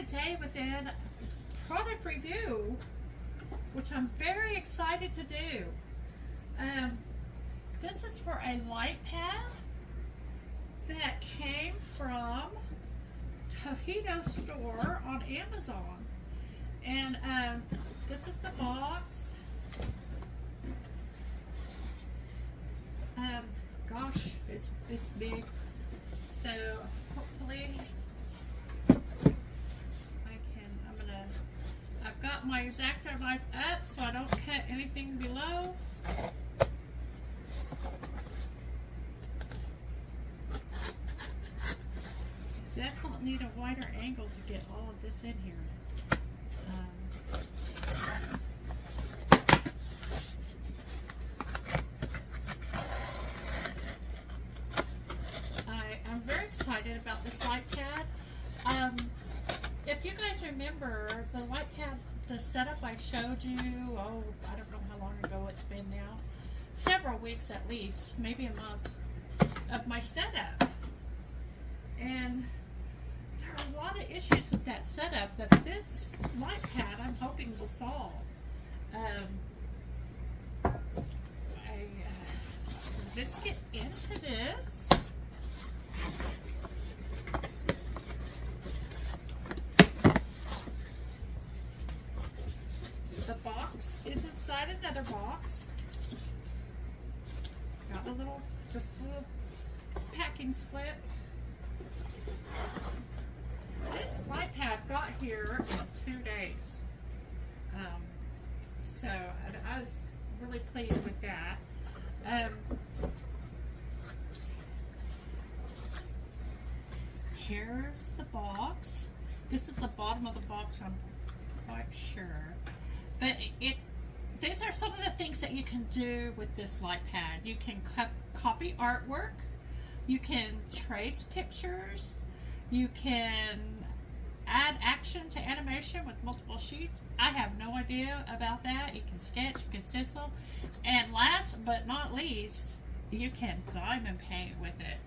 today with a product review, which I'm very excited to do. This is for a light pad that came from TOHETO store on Amazon. And this is the box. Gosh, it's big. So hopefully I've got my X-Acto knife up so I don't cut anything below. Definitely need a wider angle to get all of this in here. I'm very excited about this light pad. If you guys remember the light pad, the setup I showed you, oh, I don't know how long ago it's been now, several weeks at least, maybe a month, of my setup. And there are a lot of issues with that setup that this light pad I'm hoping will solve. Let's get into this. The box is inside another box. Got just a little packing slip. This light pad got here in 2 days. So I was really pleased with that. Here's the box. This is the bottom of the box, I'm quite sure. But these are some of the things that you can do with this light pad. You can copy artwork. You can trace pictures. You can add action to animation with multiple sheets. I have no idea about that. You can sketch, you can stencil. And last but not least, you can diamond paint with it.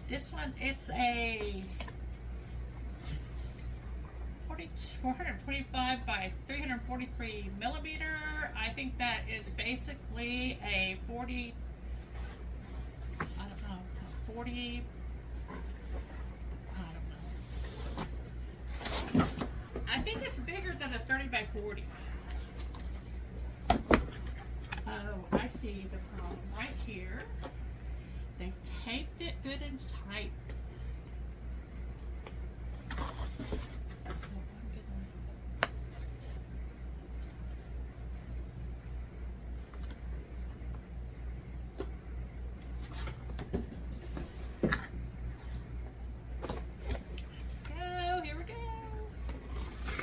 This one, it's a 425 by 343 millimeter. I think that is basically a 40, I don't know, 40, I don't know. I think it's bigger than a 30 by 40. Oh, I see the problem right here. They taped it good and tight. So here we go.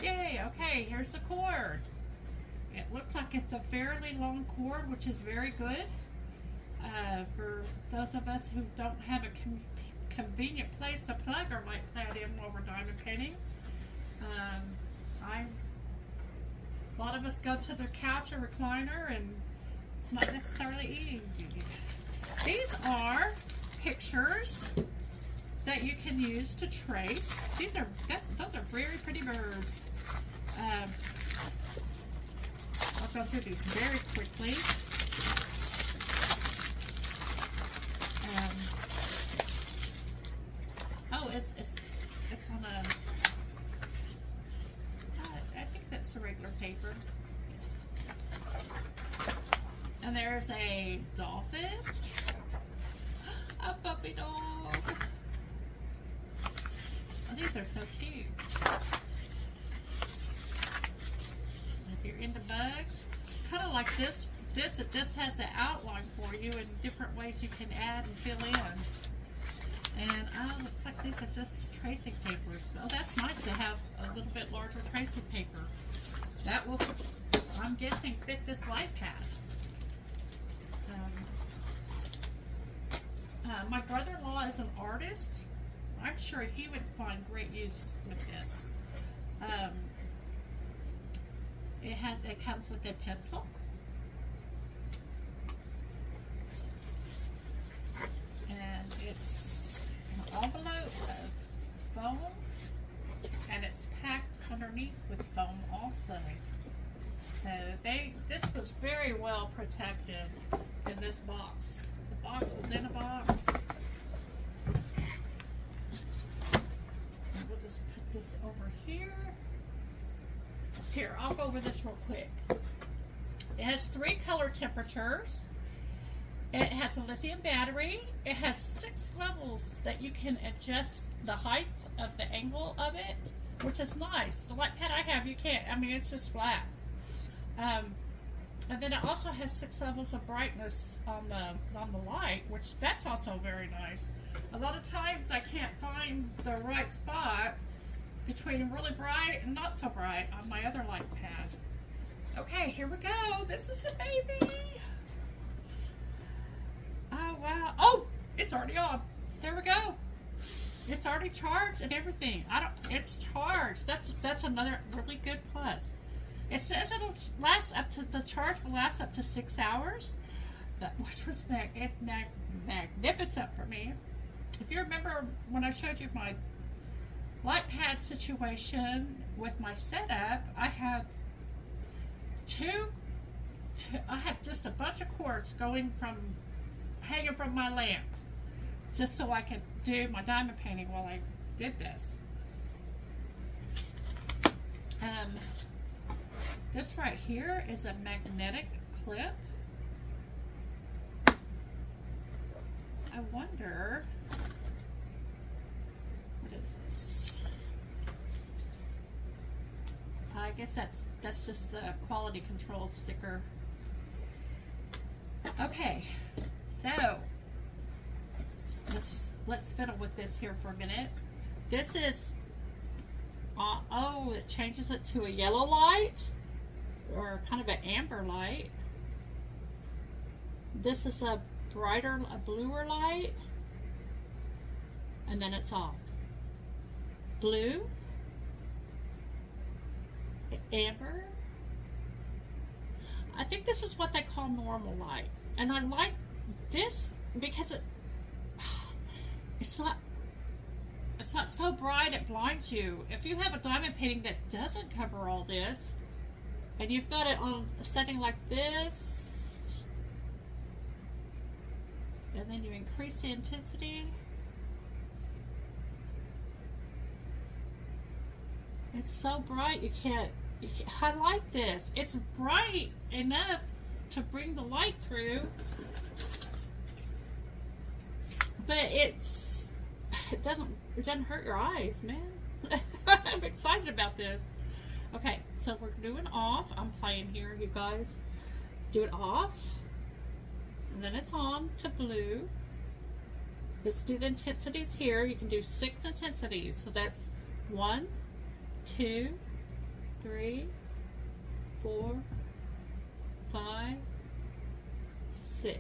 Yay, okay, here's the cord. It looks like it's a fairly long cord, which is very good. For those of us who don't have a convenient place to plug our light pad in while we're diamond painting. A lot of us go to the couch or recliner and it's not necessarily easy. These are pictures that you can use to trace. Those are very pretty birds. I'll go through these very quickly. Oh, it's on a, I think that's a regular paper. And there's a dolphin, a puppy dog. Oh, these are so cute. If you're into bugs, kind of like this, it just has an outline for you and different ways you can add and fill in. And looks like these are just tracing papers. Oh, that's nice to have a little bit larger tracing paper. That will, I'm guessing, fit this light pad. My brother-in-law is an artist. I'm sure he would find great use with this. It comes with a pencil. say. So this was very well protected in this box. The box was in a box. And we'll just put this over here. Here, I'll go over this real quick. It has 3 color temperatures. It has a lithium battery. It has 6 levels that you can adjust the height of the angle of it, which is nice. The light pad I have, you can't. I mean, it's just flat. And then it also has 6 levels of brightness on the light, which that's also very nice. A lot of times I can't find the right spot between really bright and not so bright on my other light pad. Okay, here we go. This is the baby. Oh wow. Oh, it's already on. There we go. It's already charged and everything. It's charged. That's another really good plus. It says it'll last up to, the charge will last up to 6 hours, which was magnificent for me. If you remember when I showed you my light pad situation with my setup, I had I had just a bunch of cords hanging from my lamp, just so I could do my diamond painting while I did this. This right here is a magnetic clip. I wonder, what is this? I guess that's just a quality control sticker. Okay, so let's fiddle with this here for a minute. This is it changes it to a yellow light or kind of an amber light. This is a bluer light, and then it's off. Blue, amber. I think this is what they call normal light, and I like this because it's not so bright it blinds you. If you have a diamond painting that doesn't cover all this, and you've got it on a setting like this, and then you increase the intensity, it's so bright you can't. I like this. It's bright enough to bring the light through, but it doesn't hurt your eyes, man. I'm excited about this. Okay, so we're doing off. I'm playing here, you guys. Do it off, and then it's on to blue. Let's do the intensities here. You can do 6 intensities. So that's 1, 2, 3, 4, 5, 6.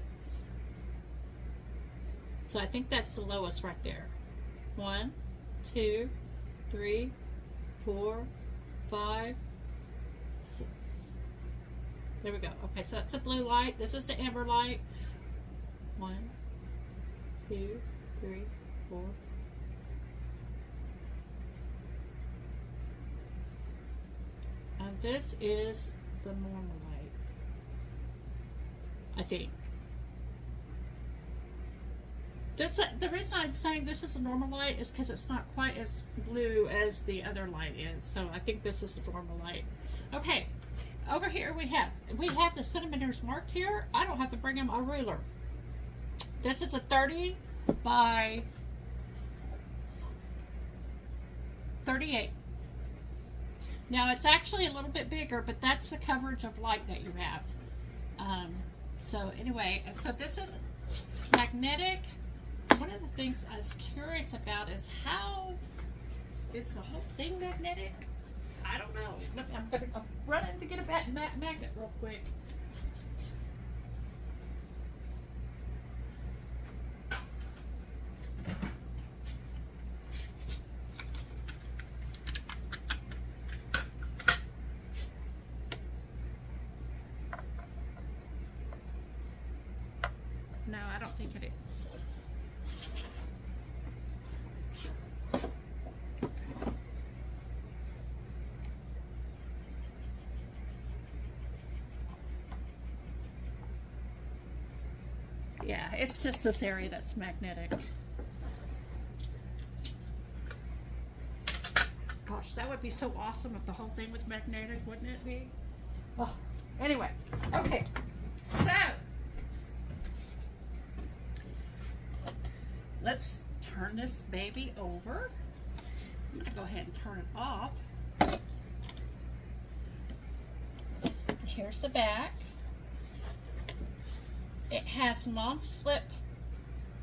So I think that's the lowest right there. 1, 2, 3, 4, 5, 6. There we go. Okay, so that's the blue light. This is the amber light. 1, 2, 3, 4. And this is the normal light, I think. The reason I'm saying this is a normal light is because it's not quite as blue as the other light is. So I think this is the normal light. Okay, over here we have the centimeters marked here. I don't have to bring in my ruler. This is a 30 by 38. Now it's actually a little bit bigger, but that's the coverage of light that you have. So anyway, and so this is magnetic. One of the things I was curious about is how is the whole thing magnetic? I don't know. Look, I'm running to get a magnet real quick. No, I don't think it is. it's just this area that's magnetic. Gosh, that would be so awesome if the whole thing was magnetic, wouldn't it be? Oh, anyway, okay, so let's turn this baby over. I'm gonna go ahead and turn it off. Here's the back. It has non-slip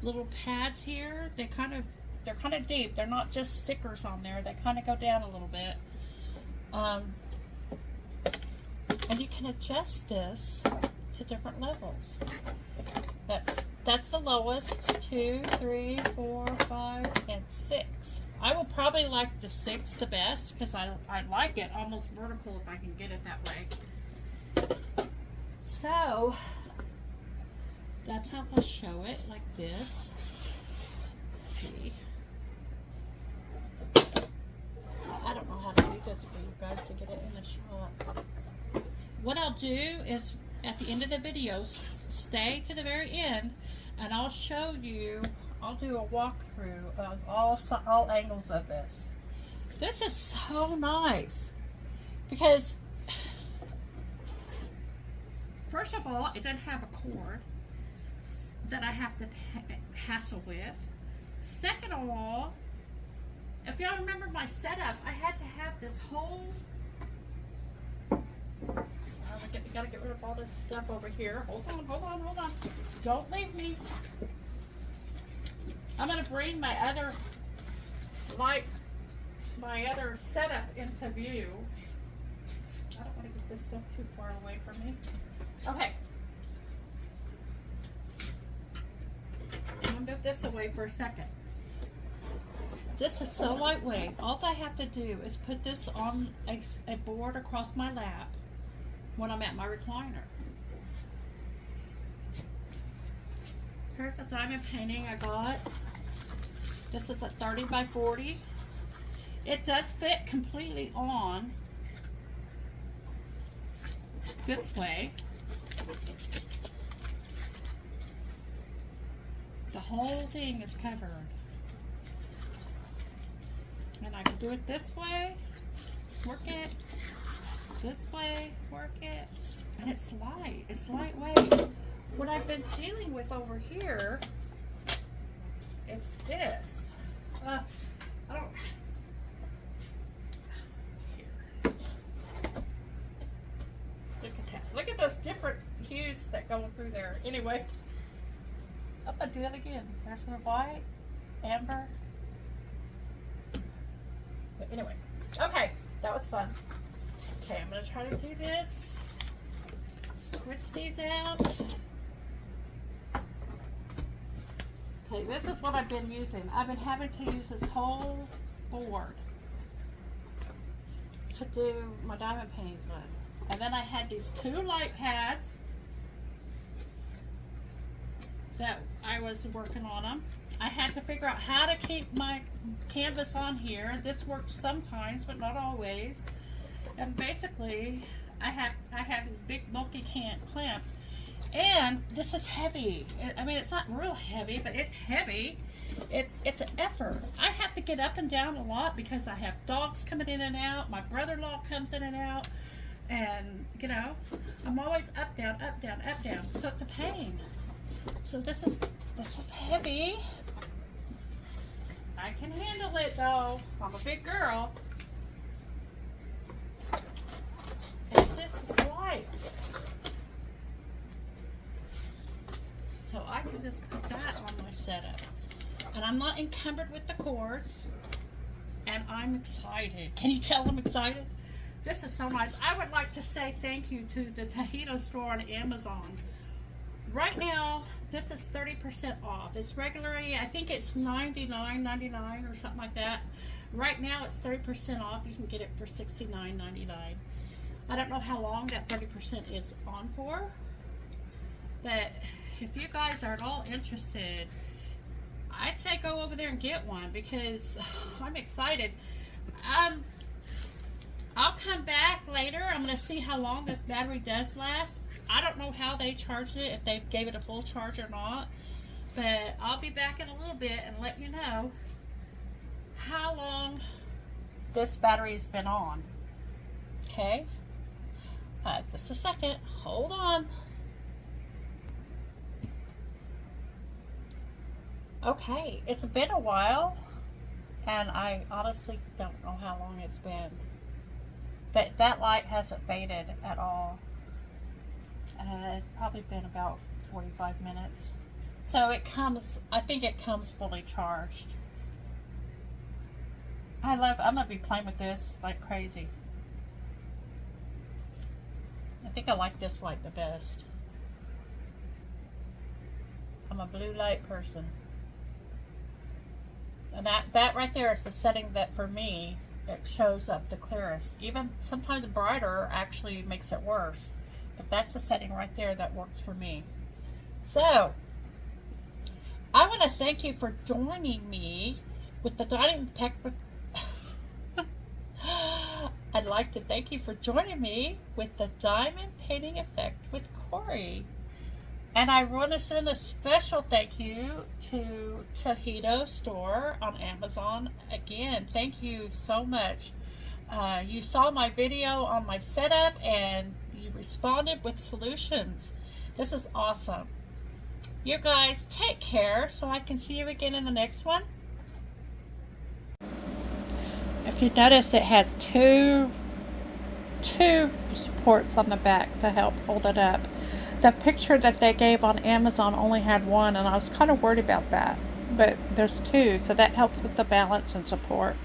little pads here. They're kind of deep. They're not just stickers on there. They kind of go down a little bit. And you can adjust this to different levels. That's the lowest. 2, 3, 4, 5, and 6. I will probably like the 6 the best because I like it almost vertical if I can get it that way. So that's how I'll show it, like this. Let's see. I don't know how to do this for you guys to get it in the shot. What I'll do is at the end of the video, stay to the very end, and I'll show you. I'll do a walkthrough of all angles of this. This is so nice because, first of all, it doesn't have a cord that I have to hassle with. Second of all, if y'all remember my setup, I had to have this whole. Gotta get rid of all this stuff over here. Hold on, hold on, hold on. Don't leave me. I'm gonna bring my other setup into view. I don't want to get this stuff too far away from me. Okay. I'm gonna move this away for a second. This is so lightweight. All I have to do is put this on a board across my lap when I'm at my recliner. Here's a diamond painting I got. This is a 30 by 40. It does fit completely on this way. The whole thing is covered. And I can do it this way, work it, this way, work it, and it's light, it's lightweight. What I've been dealing with over here is this. I don't, here. Look at that. Look at those different hues that go through there. Anyway, I'm gonna do that again. There's some white, amber. But anyway, okay, that was fun. Okay, I'm gonna try to do this. Switch these out. Okay, this is what I've been using. I've been having to use this whole board to do my diamond paintings with. And then I had these 2 light pads that I was working on them. I had to figure out how to keep my canvas on here. This works sometimes, but not always. And basically, I have these big bulky clamps. And this is heavy. I mean, it's not real heavy, but it's heavy. It's an effort. I have to get up and down a lot because I have dogs coming in and out. My brother-in-law comes in and out. And, you know, I'm always up, down, up, down, up, down. So it's a pain. So this is heavy. I can handle it though. I'm a big girl. And this is light. So I can just put that on my setup. And I'm not encumbered with the cords. And I'm excited. Can you tell I'm excited? This is so nice. I would like to say thank you to the TOHETO store on Amazon. Right now, this is 30% off. It's regularly, I think it's $99.99 or something like that. Right now, it's 30% off. You can get it for $69.99. I don't know how long that 30% is on for, but if you guys are at all interested, I'd say go over there and get one because I'm excited. I'll come back later. I'm going to see how long this battery does last. I don't know how they charged it, if they gave it a full charge or not. But I'll be back in a little bit and let you know how long this battery's been on. Okay? Just a second. Hold on. Okay, it's been a while, and I honestly don't know how long it's been. But that light hasn't faded at all. It's probably been about 45 minutes. So it comes, I think it comes fully charged. I'm gonna be playing with this like crazy. I think I like this light the best. I'm a blue light person. And that right there is the setting that for me, it shows up the clearest. Even sometimes brighter actually makes it worse. But that's the setting right there that works for me. So, I want to thank you for joining me with the Diamond Pack. I'd like to thank you for joining me with the Diamond Painting Effect with Cori. And I want to send a special thank you to TOHETO store on Amazon. Again, thank you so much. You saw my video on my setup and you responded with solutions. This is awesome. You guys take care so I can see you again in the next one. If you notice, it has two supports on the back to help hold it up. The picture that they gave on Amazon only had one, and I was kind of worried about that. But there's two, so that helps with the balance and support.